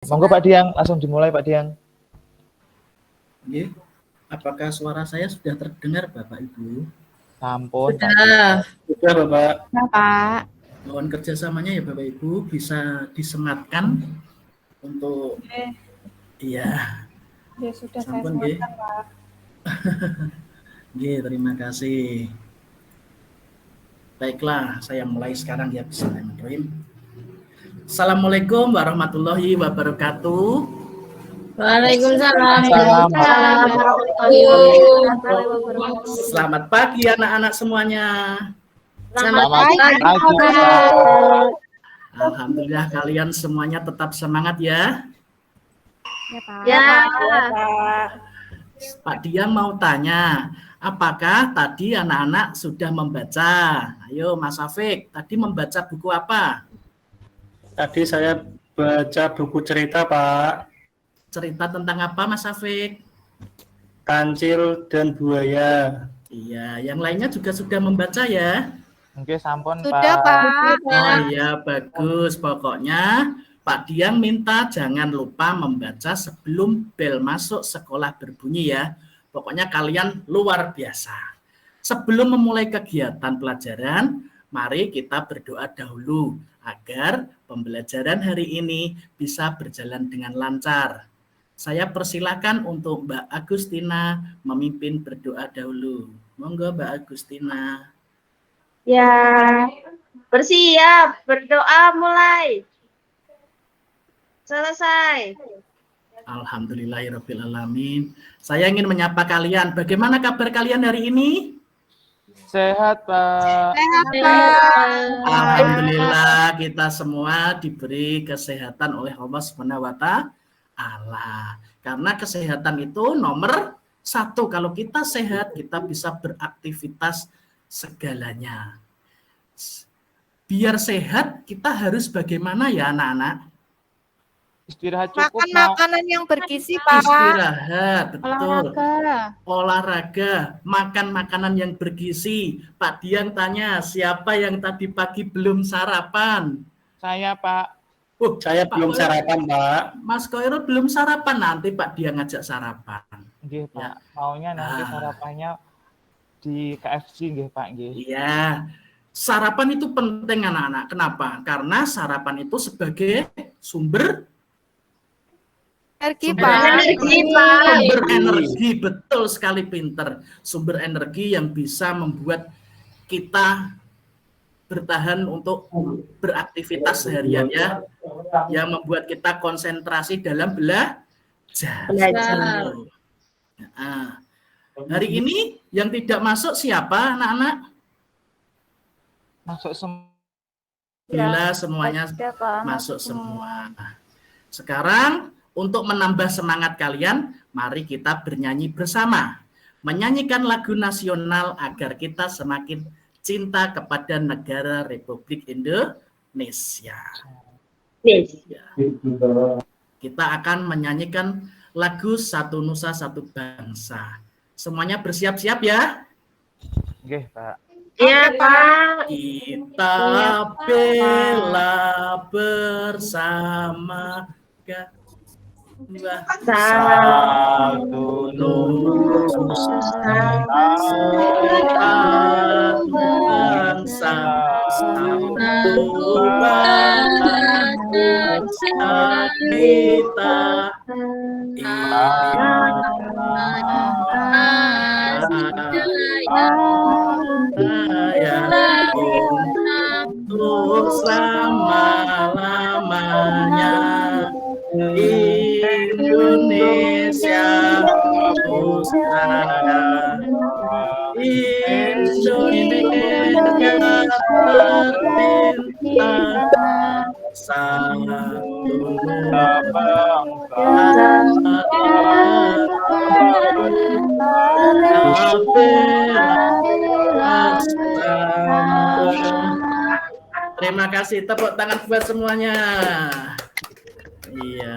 Monggo Pak Diang, langsung dimulai Pak Diang. Oke. Apakah suara saya sudah terdengar Bapak Ibu? Sampun. Sudah. Sudah Bapak. Ya, Pak. Mohon kerjasamanya ya Bapak Ibu, bisa disematkan untuk iya. Ya sudah Sampun, saya sematkan Pak. Oke, terima kasih. Baiklah, saya mulai sekarang ya. Bismillahirrahmanirrahim. Assalamualaikum warahmatullahi wabarakatuh. Waalaikumsalam. Selamat pagi anak-anak semuanya. Selamat pagi. Alhamdulillah kalian semuanya tetap semangat ya. Ya, Pak. Ya, Pak Diang mau tanya, apakah tadi anak-anak sudah membaca? Ayo Mas Afik, tadi membaca buku apa? Tadi saya baca buku cerita, Pak. Cerita tentang apa Mas Afik? Kancil dan Buaya. Iya, yang lainnya juga sudah membaca ya? Oke, sampun Sudah, Pak. Oh iya, bagus. Pokoknya Pak Diang minta jangan lupa membaca sebelum bel masuk sekolah berbunyi ya. Pokoknya kalian luar biasa. Sebelum memulai kegiatan pelajaran, mari kita berdoa dahulu agar pembelajaran hari ini bisa berjalan dengan lancar. Saya persilakan untuk Mbak Agustina memimpin berdoa dahulu. Monggo Mbak Agustina. ya. Bersiap, berdoa mulai. Selesai. Alhamdulillahirrahmanirrahim. Saya ingin menyapa kalian. Bagaimana kabar kalian hari ini? Sehat Pak. Sehat, Pak. Alhamdulillah kita semua diberi kesehatan oleh Allah Subhanahu wa Ta'ala. Karena kesehatan itu nomor 1. Kalau kita sehat, kita bisa beraktivitas segalanya. Biar sehat, kita harus bagaimana ya anak-anak? Istirahat cukup, Makan Pak. makanan yang bergizi, Pak. Istirahat, betul. Olahraga. Makan makanan yang bergizi. Pak Diang tanya, siapa yang tadi pagi belum sarapan? Saya Pak. Saya belum sarapan, Pak. Mas Koirul belum sarapan, nanti Pak Diang ngajak sarapan. Nggih, Pak. Ya. Maunya nanti sarapannya di KFC nggih, Pak, nggih. Iya. Sarapan itu penting anak-anak. Kenapa? Karena sarapan itu sebagai sumber Energi, Sumber Pak. Energi, Pak. sumber energi, betul sekali pinter. Sumber energi yang bisa membuat kita bertahan untuk beraktivitas seharian ya. Yang membuat kita konsentrasi dalam belajar. Nah, hari ini yang tidak masuk siapa anak-anak? Masuk semua. Alhamdulillah semuanya masuk semua. Sekarang untuk menambah semangat kalian, mari kita bernyanyi bersama. Menyanyikan lagu nasional agar kita semakin cinta kepada negara Republik Indonesia. Ya. Kita akan menyanyikan lagu Satu Nusa Satu Bangsa. Semuanya bersiap-siap ya. Nggih, Pak. Ya, Pak. Kita bela bersama Satu Nusa bangsa, satu bangsa kita. Untuk selama-lamanya Indonesia pusaka, Indonesia tercinta, satu Terima kasih, tepuk tangan buat semuanya. Iya.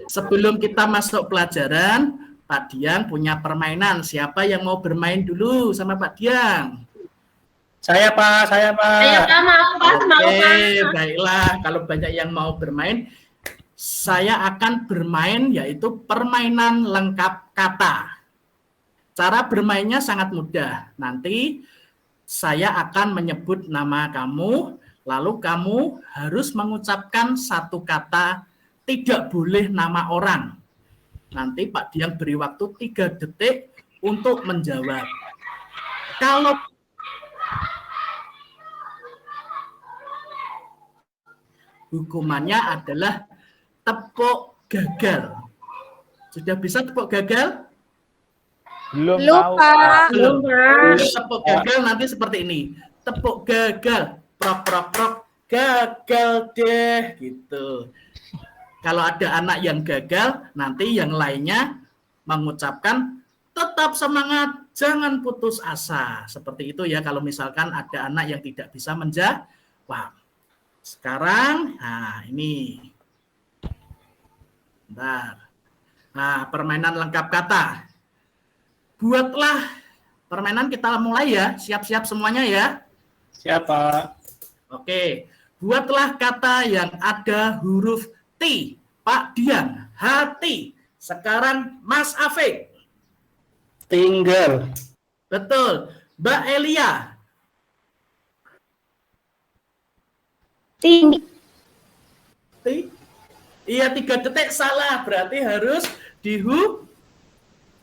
Sebelum kita masuk pelajaran, Pak Diang punya permainan. Siapa yang mau bermain dulu sama Pak Diang? Saya, Pak. Ayo, Pak, mau, Pak. Oke, baiklah. Kalau banyak yang mau bermain, saya akan bermain yaitu permainan lengkap kata. Cara bermainnya sangat mudah. Nanti saya akan menyebut nama kamu, lalu kamu harus mengucapkan satu kata, tidak boleh nama orang. Nanti Pak Diang beri waktu 3 detik untuk menjawab. Kalau hukumannya adalah tepuk gagal. Sudah bisa tepuk gagal? Belum tahu, Lupa. Pak. Belum, Pak. Tepuk gagal nanti seperti ini. Tepuk gagal. Prok, prok, prok. Gagal deh. Gitu. Kalau ada anak yang gagal, nanti yang lainnya mengucapkan tetap semangat, jangan putus asa. Seperti itu ya kalau misalkan ada anak yang tidak bisa menjawab. Sekarang, nah ini. Bentar. Nah, permainan lengkap kata. Buatlah permainan, kita mulai ya. Siap-siap semuanya ya. Siapa? Oke. Buatlah kata yang ada huruf T. Pak Dian, hati. Sekarang Mas Afik. Tinggal. Betul. Mbak Elia. Tinggi. Iya, 3 detik salah. Berarti harus dihukum.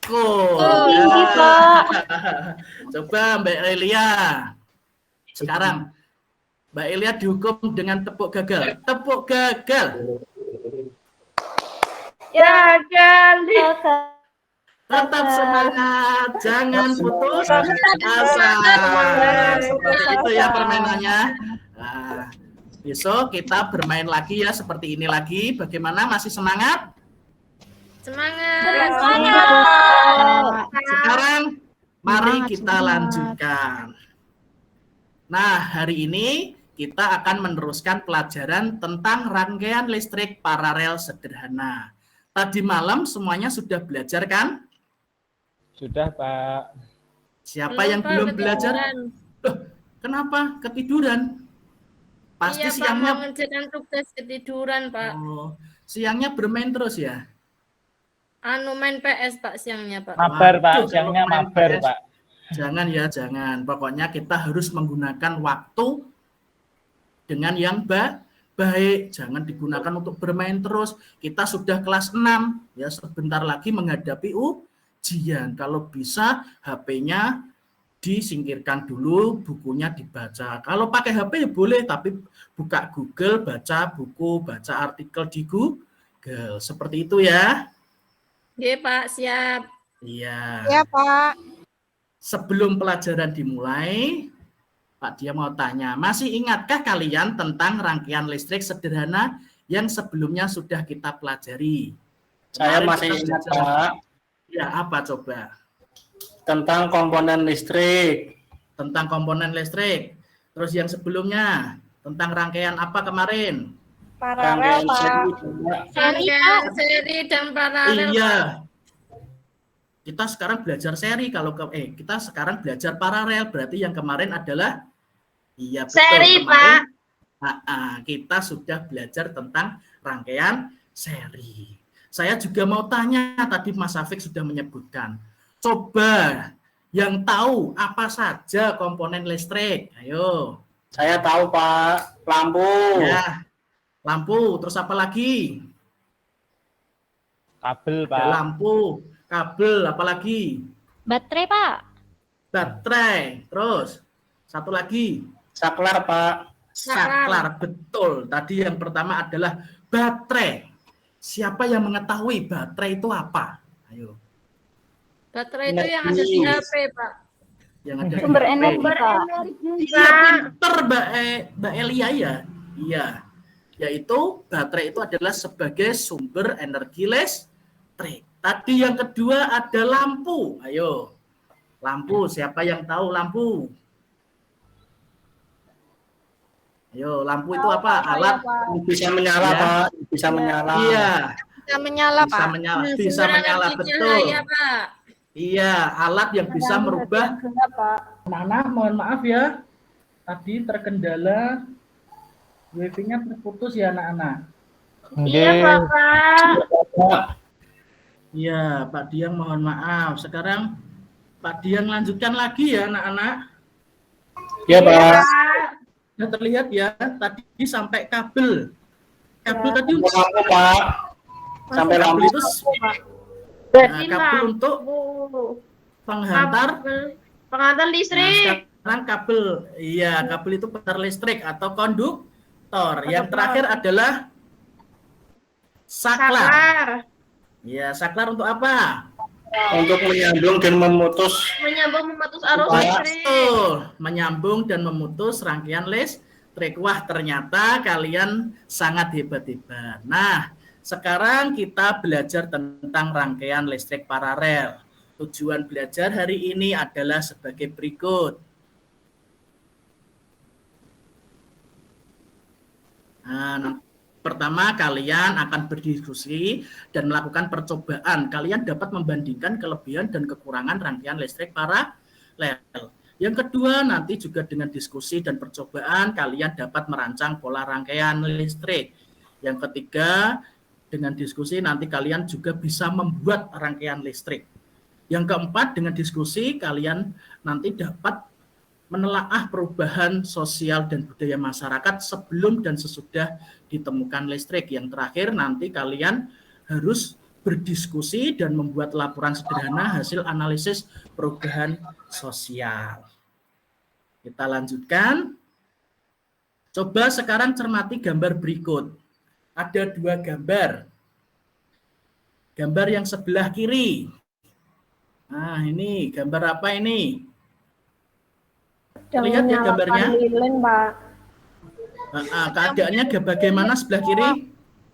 Tinggi, Pak. Coba Mbak Elia. Sekarang Mbak Elia dihukum dengan tepuk gagal. Tepuk gagal. Gagal. Tetap semangat, jangan putus asa. Seperti itu ya permainannya. Nah, besok kita bermain lagi ya seperti ini lagi. Bagaimana, masih semangat? Semangat. Sekarang mari kita lanjutkan. Nah, hari ini kita akan meneruskan pelajaran tentang rangkaian listrik paralel sederhana. Tadi malam semuanya sudah belajar kan? Sudah, Pak. Siapa yang belum belajar? Loh, kenapa? Ketiduran? Pasti Iya, siangnya. Pak, mau ngerjakan tugas ketiduran, Pak. Oh, siangnya bermain terus ya? Main PS, Pak, siangnya, Pak. Mabar, Pak. Waduh, Siangnya kalau main mabar, PS. Pak. Jangan ya, jangan. Pokoknya kita harus menggunakan waktu dengan yang baik. Jangan digunakan untuk bermain terus. Kita sudah kelas 6, ya sebentar lagi menghadapi ujian. Kalau bisa HP-nya disingkirkan dulu, bukunya dibaca. Kalau pakai HP ya boleh, tapi buka Google, baca buku, baca artikel di Google. Seperti itu ya. Oke, Pak, siap. Iya. Ya, Pak. Sebelum pelajaran dimulai, Pak Dia mau tanya, masih ingatkah kalian tentang rangkaian listrik sederhana yang sebelumnya sudah kita pelajari? Saya Kemarin masih kita ingat, belajar- Pak, Ya, apa coba? tentang komponen listrik. Tentang komponen listrik. Terus yang sebelumnya, tentang rangkaian apa kemarin? Rangkaian seri juga. Rangkaian seri dan paralel, Pak. Iya. Kita sekarang belajar seri, kita sekarang belajar paralel, berarti yang kemarin adalah betul, Seri, kemarin, kita sudah belajar tentang rangkaian seri. Saya juga mau tanya, tadi Mas Afik sudah menyebutkan. Coba yang tahu apa saja komponen listrik? Ayo. Saya tahu, Pak. Lampu. Ya. Lampu, terus apa lagi? Kabel, Ada Pak. lampu, kabel, apa lagi? Baterai, Pak. Baterai, terus satu lagi. Saklar, Pak. Saklar, betul. Tadi yang pertama adalah baterai. Siapa yang mengetahui baterai itu apa? Ayo. Baterai itu yang ada di HP, Pak. Yang ada di Sumber HP. energi, Pak. Iya, pinter Mbak Elia ya. Iya. Yaitu baterai itu adalah sebagai sumber energi listrik. Tadi yang kedua ada lampu. Ayo. Lampu, siapa yang tahu lampu? Ayo, lampu itu apa? Alat Bisa menyala, Ya. Pak. Bisa menyala. Iya, Bisa menyala, bisa Pak. menyala, Sumber bisa menyala energi betul. cahaya, Pak. Iya, alat yang bisa merubah. Anak-anak, mohon maaf ya. Tadi terkendala wifi-nya terputus ya anak-anak. Iya, Nggih. Bapak. Iya, Pak Diang mohon maaf. Sekarang Pak Diang lanjutkan lagi ya anak-anak. Ya, Iya, Pak. Pak. Sudah terlihat ya, tadi sampai kabel. Kabel Ya. tadi Lampu, Pak. Sampai kabel lampu. itu Berarti kabel untuk lampu. penghantar. Pengantar Nah, listrik. sekarang kabel, iya kabel itu pengantar listrik atau konduktor. Yang Konduktor. terakhir adalah saklar. Saklar. Ya, saklar untuk apa? Untuk menyambung dan memutus. Menyambung memutus arus Pak. listrik. Betul, menyambung dan memutus rangkaian listrik. Wah, ternyata kalian sangat hebat-hebat. Nah, sekarang kita belajar tentang rangkaian listrik paralel. Tujuan belajar hari ini adalah sebagai berikut. Nah, pertama, kalian akan berdiskusi dan melakukan percobaan. Kalian dapat membandingkan kelebihan dan kekurangan rangkaian listrik paralel. Yang kedua, nanti juga dengan diskusi dan percobaan, kalian dapat merancang pola rangkaian listrik. Yang ketiga, dengan diskusi nanti kalian juga bisa membuat rangkaian listrik. Yang keempat, dengan diskusi kalian nanti dapat menelaah perubahan sosial dan budaya masyarakat sebelum dan sesudah ditemukan listrik. Yang terakhir, nanti kalian harus berdiskusi dan membuat laporan sederhana hasil analisis perubahan sosial. Kita lanjutkan. Coba sekarang cermati gambar berikut. Ada dua gambar. Gambar yang sebelah kiri. Nah, ini gambar apa ini? Lihat ya gambarnya. Lilin, Pak. Keadaannya bagaimana sebelah kiri?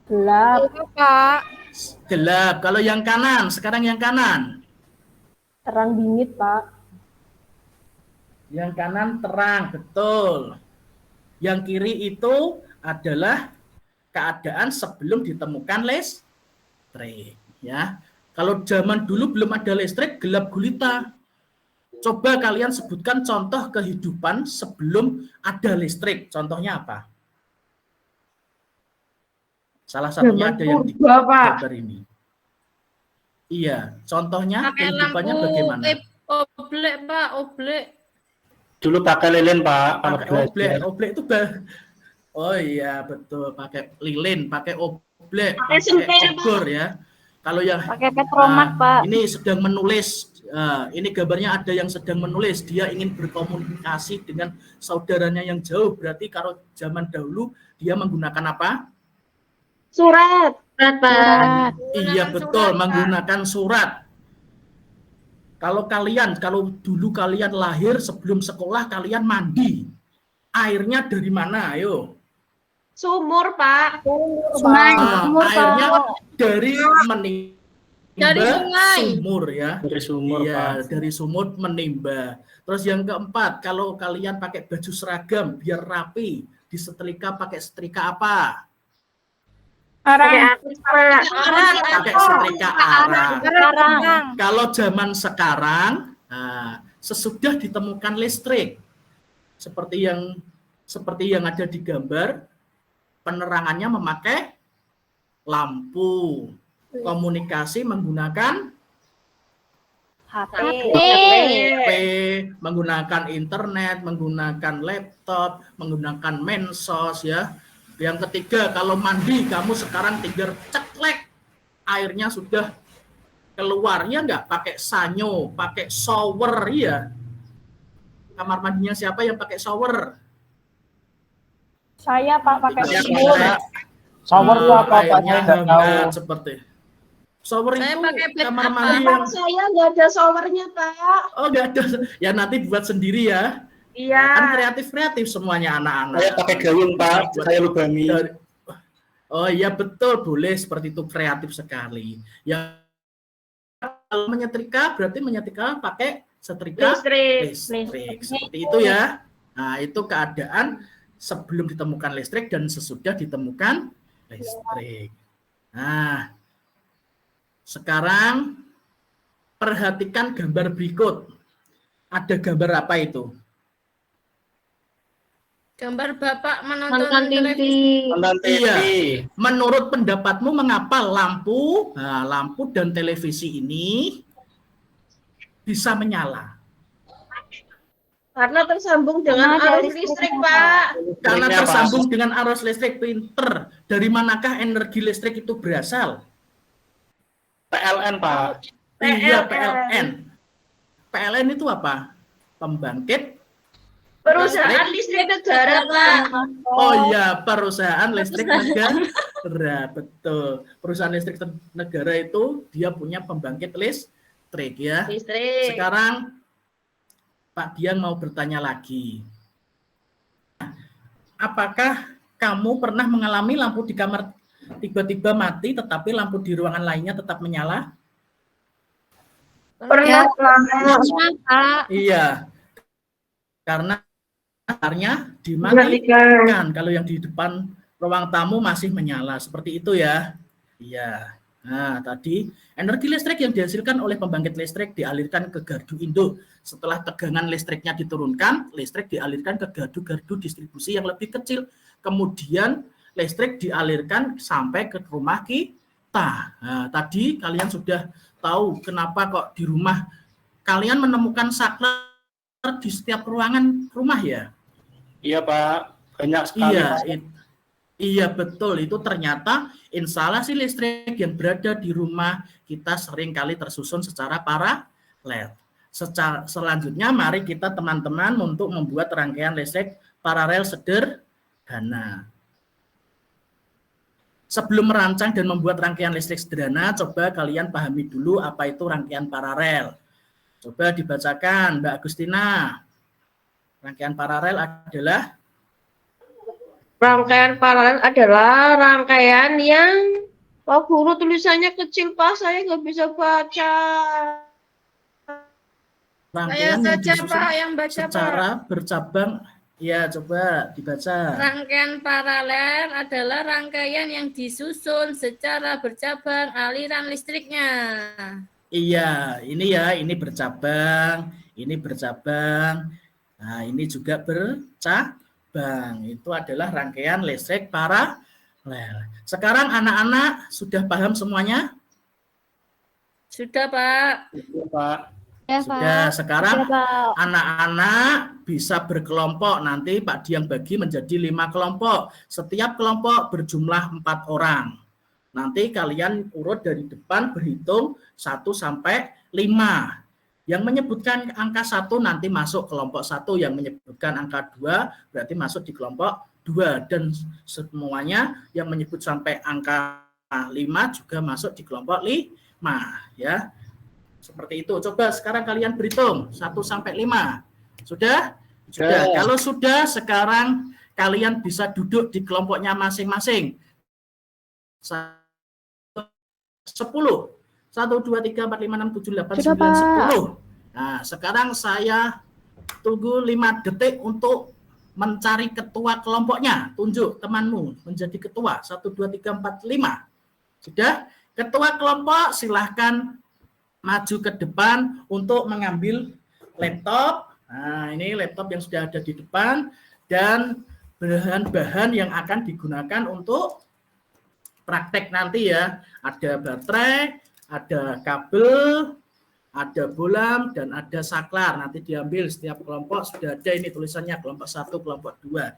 Gelap. Iya, Pak. Gelap. Kalau yang kanan, sekarang yang kanan. Terang bingit, Pak. Yang kanan terang, betul. Yang kiri itu adalah keadaan sebelum ditemukan listrik. Ya. Kalau zaman dulu belum ada listrik, gelap gulita. Coba kalian sebutkan contoh kehidupan sebelum ada listrik. Contohnya apa? Salah satunya ada yang di gambar ini. Iya, contohnya Pakai kehidupannya lampu bagaimana? oblek, Pak, oblek. Dulu pakai lilin, Pak. Kalau Pakai belajar. oblek, oblek itu oh iya betul, pakai lilin, pakai oblek, Pakai sentil, obor ya. Kalau yang Pakai petromak, Pak. ini sedang menulis, ini gambarnya ada yang sedang menulis, dia ingin berkomunikasi dengan saudaranya yang jauh. Berarti kalau zaman dahulu dia menggunakan apa? Surat. Surat. Iya betul, menggunakan surat. Kalau dulu kalian lahir sebelum sekolah kalian mandi, airnya dari mana? Ayo. Sumur, Pak. Airnya dari menimba Dari sungai. sumur ya. Dari sumur, Iya, Pak. dari sumur menimba. Terus yang keempat, kalau kalian pakai baju seragam biar rapi, disetrika pakai setrika apa? Pakai atis, Pak. Pakai setrika arang. Arang. Kalau zaman sekarang, sesudah ditemukan listrik, seperti yang ada di gambar, penerangannya memakai lampu, komunikasi menggunakan HP, menggunakan internet, menggunakan laptop, menggunakan mensos ya. Yang ketiga, kalau mandi kamu sekarang tinggal ceklek, airnya sudah keluar ya nggak? Pakai sanyo, pakai shower ya. Kamar mandinya siapa yang pakai shower? Saya, Pak, pakai Sumur. Shower itu apa, Pak? Saya Airnya nggak tahu. hangat seperti. Shower Saya itu pakai bed kamar apa? mandi yang Saya nggak ada showernya, Pak. oh nggak ada. Ya nanti buat sendiri ya. Iya. Kan kreatif semuanya anak-anak. Saya pakai gayung, Pak. Saya lubangi. Oh iya betul, boleh seperti itu, kreatif sekali. Yang kalau menyetrika berarti menyetrika pakai setrika listrik. Seperti itu ya. Nah, itu keadaan sebelum ditemukan listrik dan sesudah ditemukan listrik. Nah, sekarang perhatikan gambar berikut. Ada gambar apa itu? Gambar Bapak Nonton menonton TV. televisi. Nonton TV. Iya. Menurut pendapatmu mengapa lampu dan televisi ini bisa menyala? Karena tersambung dengan Karena ada arus listrik, listrik, Pak. Pak. Karena Listriknya, Pak. tersambung dengan arus listrik. Pinter. Dari manakah energi listrik itu berasal? PLN, Pak. Iya, PLN. PLN. PLN itu apa? Pembangkit. Perusahaan listrik negara, Pak. Oh iya, perusahaan listrik negara. Betul. Perusahaan listrik negara itu dia punya pembangkit listrik ya. Listrik. Sekarang Pak Diang mau bertanya lagi. Apakah kamu pernah mengalami lampu di kamar tiba-tiba mati tetapi lampu di ruangan lainnya tetap menyala? Pernah, Pak. Pak. Iya. Karena akhirnya dimatikan. Kalau yang di depan ruang tamu masih menyala. Seperti itu ya. Iya. Nah, tadi energi listrik yang dihasilkan oleh pembangkit listrik dialirkan ke gardu induk. Setelah tegangan listriknya diturunkan, listrik dialirkan ke gardu-gardu distribusi yang lebih kecil. Kemudian listrik dialirkan sampai ke rumah kita. Nah, tadi kalian sudah tahu kenapa kok di rumah kalian menemukan saklar di setiap ruangan rumah ya? Iya, Pak. Banyak sekali. Iya, Pak. iya betul. Itu ternyata instalasi listrik yang berada di rumah kita sering kali tersusun secara paralel. Selanjutnya mari kita teman-teman untuk membuat rangkaian listrik paralel sederhana. Sebelum merancang dan membuat rangkaian listrik sederhana, coba kalian pahami dulu apa itu rangkaian paralel. Coba dibacakan, Mbak Agustina. Rangkaian paralel adalah? Rangkaian paralel adalah rangkaian yang, Pak Guru tulisannya kecil, Pak. Saya nggak bisa baca. Saya Rangkaian yang saja disusun Pak yang baca secara Pak. bercabang. Ya, coba dibaca. Rangkaian paralel adalah rangkaian yang disusun secara bercabang aliran listriknya. Iya, ini bercabang, ini bercabang. Nah, ini juga bercabang. Itu adalah rangkaian listrik paralel. Sekarang anak-anak sudah paham semuanya? Sudah Pak. Iya, Pak. Ya, Sudah. Pak. Sekarang Ya, Pak. anak-anak bisa berkelompok. Nanti Pak Diang bagi menjadi 5 kelompok. Setiap kelompok berjumlah 4 orang. Nanti kalian urut dari depan berhitung 1 sampai 5. Yang menyebutkan angka 1 nanti masuk kelompok 1. Yang menyebutkan angka 2 berarti masuk di kelompok 2. Dan semuanya yang menyebut sampai angka 5 juga masuk di kelompok 5. Ya. Seperti itu. Coba sekarang kalian berhitung 1 sampai 5. Sudah? Sudah. Kalau sudah, sekarang kalian bisa duduk di kelompoknya masing-masing. 10. 1, 2, 3, 4, 5, 6, 7, 8, 9, 10. Nah, sekarang saya tunggu 5 detik untuk mencari ketua kelompoknya. Tunjuk temanmu menjadi ketua. 1, 2, 3, 4, 5. Sudah? Ketua kelompok silahkan maju ke depan untuk mengambil laptop. Nah, ini laptop yang sudah ada di depan dan bahan-bahan yang akan digunakan untuk praktek nanti ya. Ada baterai, ada kabel, ada bolam, dan ada saklar. Nanti diambil setiap kelompok sudah ada ini tulisannya kelompok 1, kelompok 2.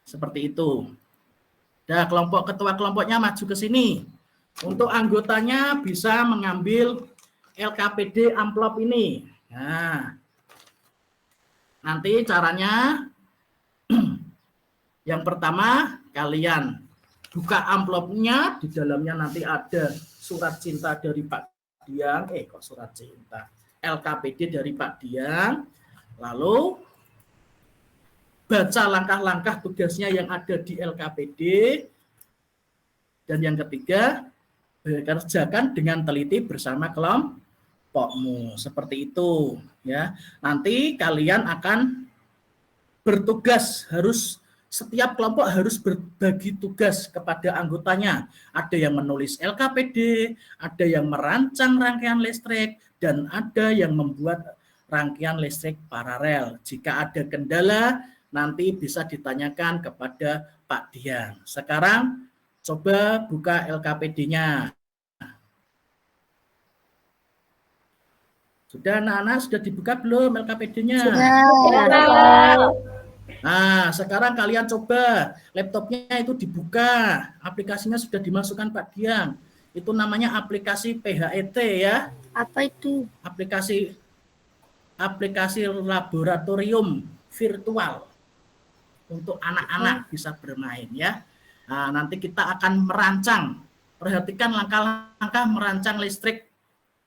Seperti itu. Nah, ketua kelompoknya maju ke sini. Untuk anggotanya bisa mengambil LKPD amplop ini. Nah, nanti caranya yang pertama kalian buka amplopnya, di dalamnya nanti ada surat cinta dari Pak Diang. Kok surat cinta? LKPD dari Pak Diang. Lalu baca langkah-langkah tugasnya yang ada di LKPD. Dan yang ketiga, kerjakan dengan teliti bersama kelompokmu. Seperti itu ya. Nanti kalian akan bertugas, setiap kelompok harus berbagi tugas kepada anggotanya. Ada yang menulis LKPD, ada yang merancang rangkaian listrik, dan ada yang membuat rangkaian listrik paralel. Jika ada kendala, nanti bisa ditanyakan kepada Pak Diang. Sekarang coba buka LKPD-nya. Sudah anak-anak sudah dibuka belum LKPD-nya? Nah, sekarang kalian coba laptopnya itu dibuka, aplikasinya sudah dimasukkan Pak Diang. Itu namanya aplikasi PHET ya. Apa itu? Aplikasi laboratorium virtual untuk anak-anak bisa bermain ya. Nah, nanti kita akan merancang. Perhatikan langkah-langkah merancang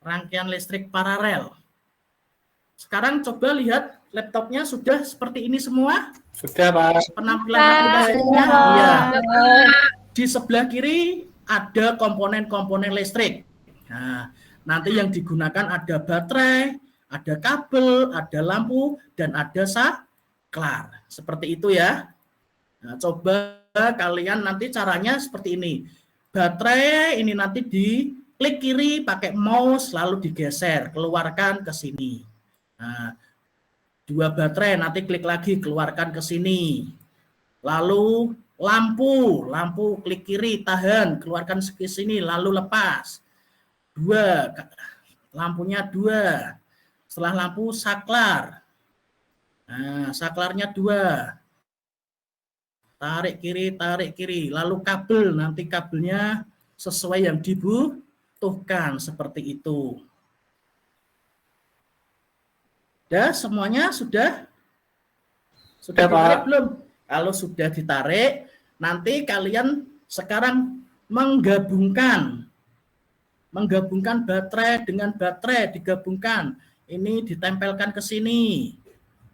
rangkaian listrik paralel. Sekarang coba lihat laptopnya sudah seperti ini semua. Sudah, Pak. Penampilan aplikasinya. Iya. Di sebelah kiri ada komponen-komponen listrik. Nah, nanti yang digunakan ada baterai, ada kabel, ada lampu, dan ada saklar. Seperti itu ya. Nah, coba kalian nanti caranya seperti ini. Baterai ini nanti diklik kiri pakai mouse, lalu digeser, keluarkan ke sini. Nah, 2 baterai nanti klik lagi, keluarkan ke sini. Lalu lampu klik kiri, tahan, keluarkan ke sini, lalu lepas. 2, lampunya 2. Setelah lampu saklar. Nah, saklarnya 2. Tarik kiri, lalu kabel, nanti kabelnya sesuai yang dibutuhkan, seperti itu. Semuanya sudah ditarik belum? Kalau sudah ditarik, nanti kalian sekarang menggabungkan baterai dengan baterai, digabungkan. Ini ditempelkan ke sini.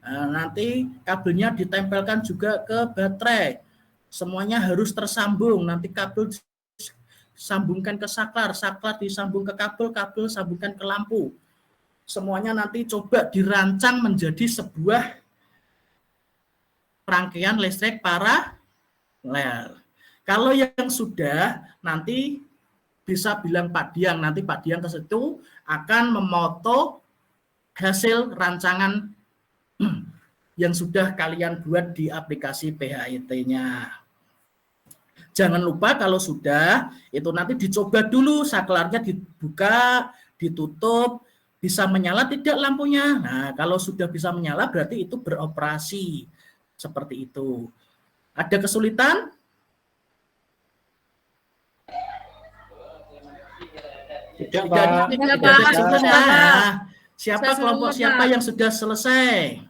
Nah, nanti kabelnya ditempelkan juga ke baterai. Semuanya harus tersambung. Nanti kabel disambungkan ke saklar, saklar disambung ke kabel, kabel sambungkan ke lampu. Semuanya nanti coba dirancang menjadi sebuah rangkaian listrik paralel. Kalau yang sudah, nanti bisa bilang Pak Diang. Nanti Pak Diang ke situ akan memoto hasil rancangan yang sudah kalian buat di aplikasi PHET-nya. Jangan lupa kalau sudah, itu nanti dicoba dulu, saklarnya dibuka, ditutup, bisa menyala tidak lampunya. Nah, kalau sudah bisa menyala berarti itu beroperasi. Seperti itu. Ada kesulitan? Tidak, Tidak Pak. ada kesulitan ya. Siapa kelompok siapa yang sudah selesai?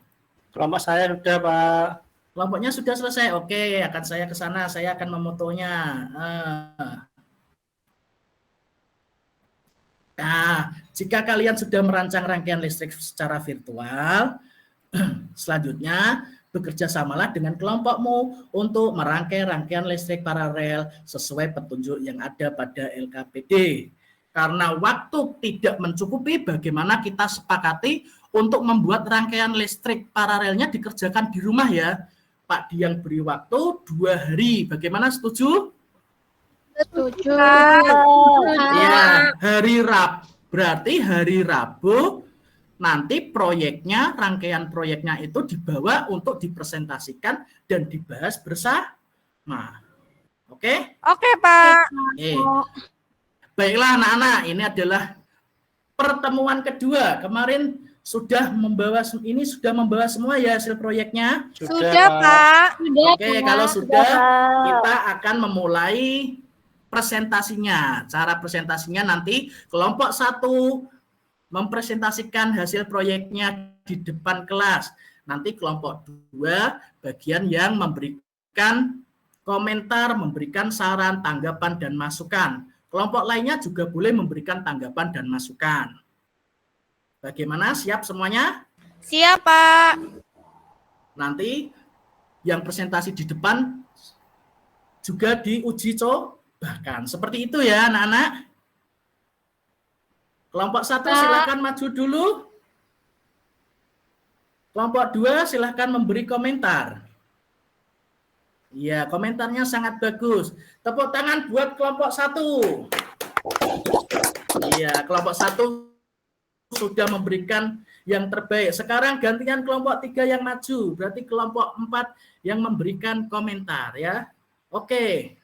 Kelompok saya sudah, Pak. Kelompoknya sudah selesai. Oke, akan saya ke sana. Saya akan memotonya. Nah, jika kalian sudah merancang rangkaian listrik secara virtual, selanjutnya bekerja samalah dengan kelompokmu untuk merangkai rangkaian listrik paralel sesuai petunjuk yang ada pada LKPD. Karena waktu tidak mencukupi, bagaimana kita sepakati untuk membuat rangkaian listrik paralelnya dikerjakan di rumah ya. Pak Diang beri waktu 2 hari. Bagaimana, setuju? Setuju. Ya, hari Rabu. Berarti hari Rabu nanti proyeknya, rangkaian proyeknya itu dibawa untuk dipresentasikan dan dibahas bersama. Oke? Oke, Pak. Oke. Baiklah anak-anak, ini adalah pertemuan kedua. Kemarin sudah membawa semua ya hasil proyeknya. Sudah, Pak. Oke, kalau sudah kita akan memulai presentasinya. Cara presentasinya nanti kelompok 1 mempresentasikan hasil proyeknya di depan kelas. Nanti kelompok 2 bagian yang memberikan komentar, memberikan saran, tanggapan, dan masukan. Kelompok lainnya juga boleh memberikan tanggapan dan masukan. Bagaimana? Siap semuanya? Siap, Pak. Nanti yang presentasi di depan juga diuji cobakan. Seperti itu ya anak-anak. Kelompok 1 silakan maju dulu. Kelompok 2 silakan memberi komentar. Iya, komentarnya sangat bagus. Tepuk tangan buat kelompok 1. Iya, kelompok 1 sudah memberikan yang terbaik. Sekarang gantian kelompok 3 yang maju, berarti kelompok 4 yang memberikan komentar ya. Oke.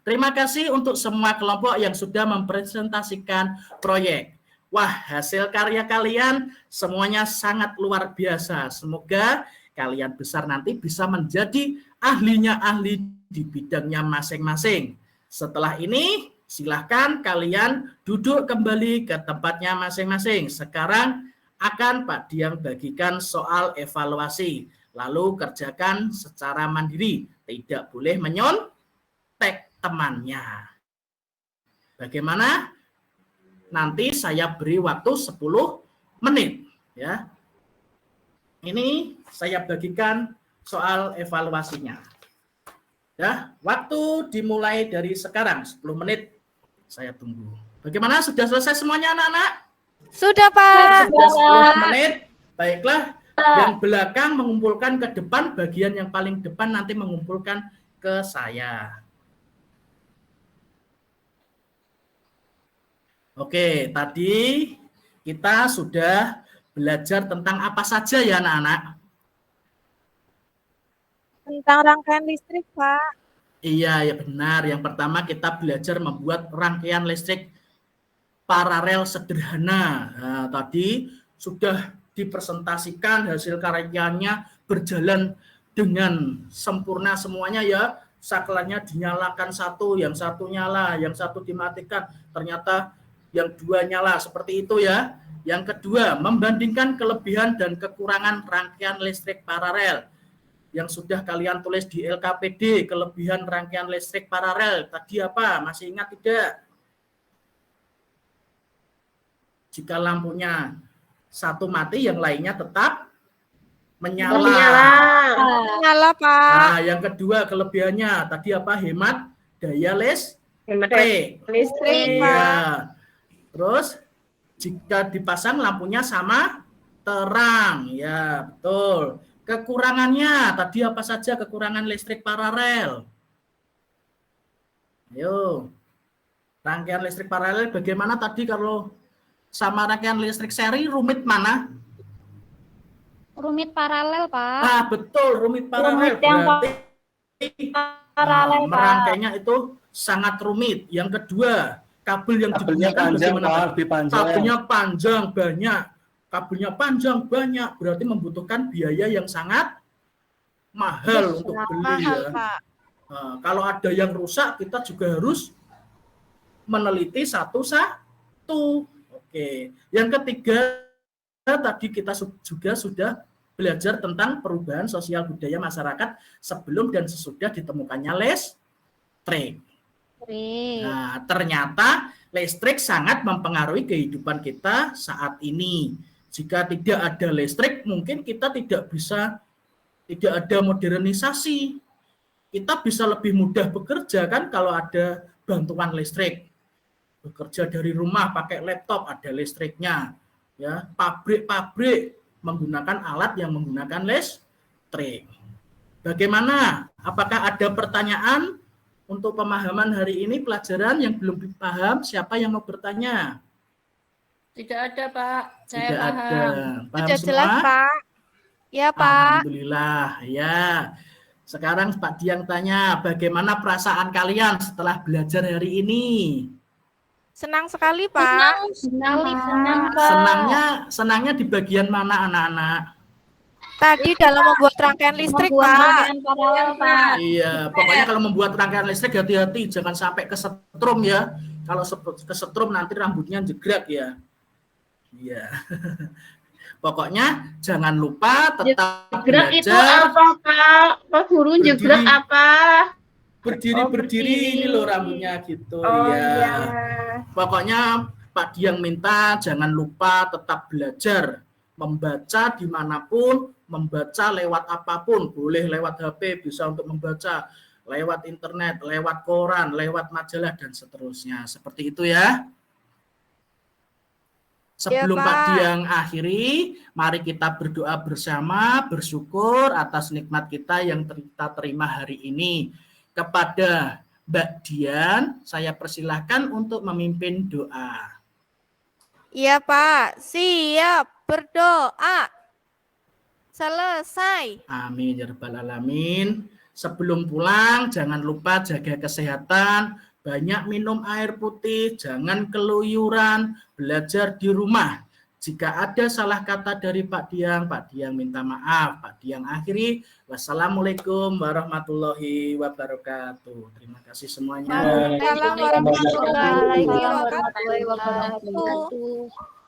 Terima kasih untuk semua kelompok yang sudah mempresentasikan proyek. Wah, hasil karya kalian semuanya sangat luar biasa. Semoga kalian besar nanti bisa menjadi ahlinya ahli di bidangnya masing-masing. Setelah ini, silahkan kalian duduk kembali ke tempatnya masing-masing. Sekarang akan Pak Diang bagikan soal evaluasi. Lalu kerjakan secara mandiri. Tidak boleh menyontek temannya. Bagaimana? Nanti saya beri waktu 10 menit ya. Ini saya bagikan soal evaluasinya. Ya, waktu dimulai dari sekarang 10 menit. Saya tunggu. Bagaimana? Sudah selesai semuanya anak-anak? Sudah, Pak. Sudah 10 menit. Baiklah, yang belakang mengumpulkan ke depan, bagian yang paling depan nanti mengumpulkan ke saya. Oke, tadi kita sudah belajar tentang apa saja ya anak-anak? Tentang rangkaian listrik, Pak. Iya, ya benar. Yang pertama kita belajar membuat rangkaian listrik paralel sederhana. Nah, tadi sudah dipresentasikan hasil karyanya berjalan dengan sempurna semuanya ya. Saklarnya dinyalakan satu, yang satu nyala, yang satu dimatikan. Ternyata yang dua nyala, seperti itu ya. Yang kedua, membandingkan kelebihan dan kekurangan rangkaian listrik paralel. Yang sudah kalian tulis di LKPD, kelebihan rangkaian listrik paralel. Tadi apa? Masih ingat tidak? Jika lampunya satu mati, yang lainnya tetap menyala. Nyala, Pak. Nah, yang kedua kelebihannya, tadi apa? Hemat daya listrik. Listrik, Iya. Pak. Terus jika dipasang lampunya sama terang, ya betul. Kekurangannya tadi apa saja kekurangan listrik paralel? Ayo, rangkaian listrik paralel bagaimana tadi kalau sama rangkaian listrik seri rumit mana? Rumit paralel, Pak. Ah betul, rumit paralel. Rumit yang Berarti paralel, Pak. merangkainya itu sangat rumit. Yang kedua, kabel yang Kabelnya digunakan panjang, bagaimana? Pak, lebih panjang. Kabelnya panjang banyak. Kabelnya panjang banyak, berarti membutuhkan biaya yang sangat mahal untuk beli Mahal, ya. Pak. Nah, kalau ada yang rusak, kita juga harus meneliti satu-satu. Oke. Yang ketiga, tadi kita juga sudah belajar tentang perubahan sosial budaya masyarakat sebelum dan sesudah ditemukannya listrik. Nah, ternyata listrik sangat mempengaruhi kehidupan kita saat ini. Jika tidak ada listrik, mungkin kita tidak ada modernisasi. Kita bisa lebih mudah bekerja kan kalau ada bantuan listrik. Bekerja dari rumah pakai laptop, ada listriknya. Ya, pabrik-pabrik menggunakan alat yang menggunakan listrik. Bagaimana? Apakah ada pertanyaan untuk pemahaman hari ini pelajaran yang belum paham? Siapa yang mau bertanya? Tidak ada, Pak. Saya Tidak paham. ada. Paham Sudah semua? jelas, Pak. Ya, Pak. Alhamdulillah. Ya. Sekarang Pak Diang tanya, bagaimana perasaan kalian setelah belajar hari ini? Senang sekali, Pak. Senang, Pak. Senangnya di bagian mana anak-anak? Tadi dalam membuat rangkaian listrik, Membuat Pak. rangkaian paralel, Pak. Iya, pokoknya kalau membuat rangkaian listrik hati-hati, jangan sampai kesetrum ya. Kalau kesetrum nanti rambutnya jegrek ya. Iya. Pokoknya jangan lupa tetap Jegrek itu belajar. apa, Pak? Pak Guru jegrek Berdiri. apa? Berdiri berdiri. ini loh rambutnya gitu. Oh ya. iya. Pokoknya Pak Diang minta jangan lupa tetap belajar. Membaca dimanapun, membaca lewat apapun. Boleh lewat HP, bisa untuk membaca. Lewat internet, lewat koran, lewat majalah, dan seterusnya. Seperti itu ya. Sebelum Ya, Pak Pak. Diang akhiri, mari kita berdoa bersama, bersyukur atas nikmat kita yang kita terima hari ini. Kepada Mbak Dian, saya persilahkan untuk memimpin doa. Iya, Pak. Siap. Berdoa. Selesai. Amin ya rabbal alamin. Sebelum pulang jangan lupa jaga kesehatan, banyak minum air putih, jangan keluyuran, belajar di rumah. Jika ada salah kata dari Pak Diang minta maaf. Pak Diang akhiri. Wassalamualaikum warahmatullahi wabarakatuh. Terima kasih semuanya. Waalaikumsalam warahmatullahi Waalaikumsalam wabarakatuh. warahmatullahi wabarakatuh.